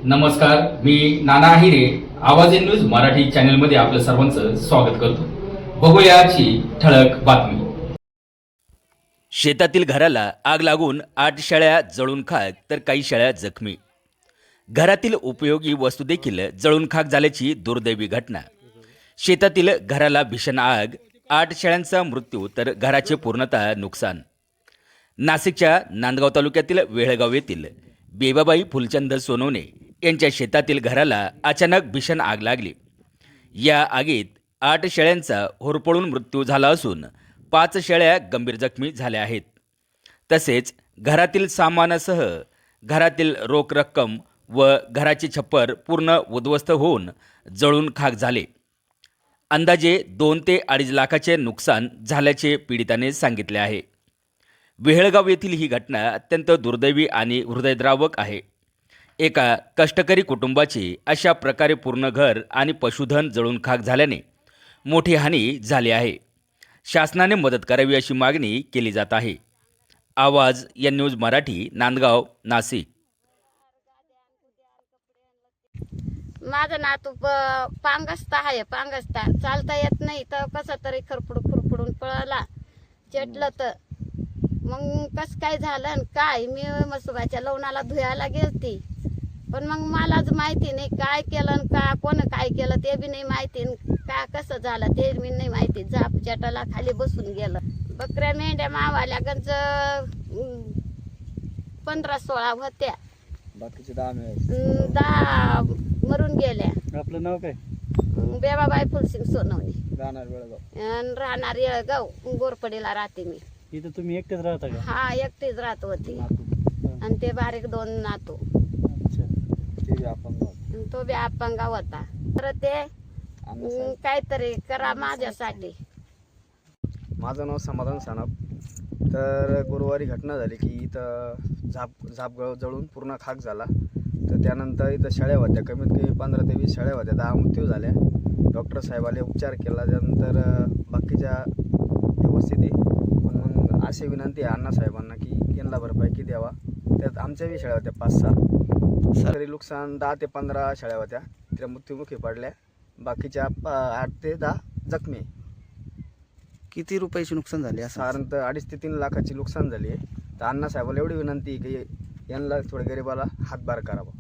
नमस्कार, मी नाना आहिरे. आवाज in news Marathi चॅनलमध्ये आपलं सर्वांचं स्वागत करतो. बघूया आजची ठळक बातमी. शेतातील घराला आग लागून 8 शेळ्या जळून खाक तर काही शेळ्या जखमी. घरातील उपयोगी वस्तू देखील जळून खाक झाल्याची दुर्दैवी घटना. शेतातील घराला भीषण आग, 8 शेळ्यांचा मृत्यू तर घराचे पूर्णतः नुकसान. नाशिकच्या नांदगाव तालुक्यातील वेळगाव येथील बेबाबाई फुलचंद सोनवणे यांच्या शेतातील घराला अचानक भीषण आग लागली. या आगीत 8 शेळ्यांचा होरपळून मृत्यू झाला असून 5 शेळ्या गंभीर जखमी झाल्या आहेत. तसेच घरातील सामानासह घरातील रोख रक्कम व घराचे छप्पर पूर्ण उद्ध्वस्त होऊन जळून खाक झाले. अंदाजे 2 ते 2.5 लाखाचे नुकसान झाल्याचे पीडिताने सांगितले आहे. वेहळगाव येथील ही घटना अत्यंत दुर्दैवी आणि हृदयद्रावक आहे. एका कष्टकरी कुटुंबाचे अशा प्रकारे पूर्ण घर आणि पशुधन जळून खाक झाल्याने मोठी हानी झाली आहे. शासनाने मदत करावी अशी मागणी केली जात आहे. आवाज या न्यूज मराठी, नांदगाव, नाशिक. माझं नातू पांगस्ता आहे. पांगस्ता चालता येत नाही तर कसं तरी खुरपडून पळाला, चेटलं तर मग कसं काय झालं आणि काय. मी मसुबाच्या लवणाला धुयाला गेलती, पण मग मलाच माहिती नाही काय केलं आणि का कोण काय केलं ते बी नाही माहिती, का कसं झालं ते बी नाही माहिती. झाप चटाला खाली बसून गेलं. बकऱ्या मेंढ्या मावाल्या गंज 15-16 होत्या. बाकीचे 10 मिळाले. 10 मरून गेल्या. आपलं नाव काय? बेबाबाई फुलसिंग सोनवणे. राहणार वेळगाव. आणि राहणार येळगाव, गोरपडीला राहते मी. इथं तुम्ही एकटेच राहता का? हा, एकटीच राहत होती. नातू. आणि ते बारीक 2 नातू. अच्छा. ते बी अपंग होते. आणि तो बी अपंगा होता. तर ते काहीतरी करा माझ्यासाठी. माझं नाव समाधान सानप. तर गुरुवारी घटना झाली की इथं झाप जळून पूर्ण खाक झाला. तर त्यानंतर इथं शेळ्या होत्या, कमीत कमी 15 ते 20 शेळ्या होत्या. 10 मृत्यू झाल्या. डॉक्टर साहेबाले उपचार केला, त्यानंतर बाकीच्या व्यवस्थित आहे. पण मग अशी विनंती आहे अण्णासाहेबांना की यांना भरपाई द्यावा. त्यात आमच्या बी शेळ्या होत्या 5-6. तरी नुकसान 10 ते 15 शेळ्या होत्या, त्या मृत्युमुखी पडल्या. बाकीच्या 8 ते 10 जखमी. किती रुपयाचे नुकसान झाले? साधारणतः 2.5 ते 3 लाखाची नुकसान झाली आहे. तर अण्णासाहेबाला एवढी विनंती आहे की यांना थोडं गरिबाला हातभार करावा.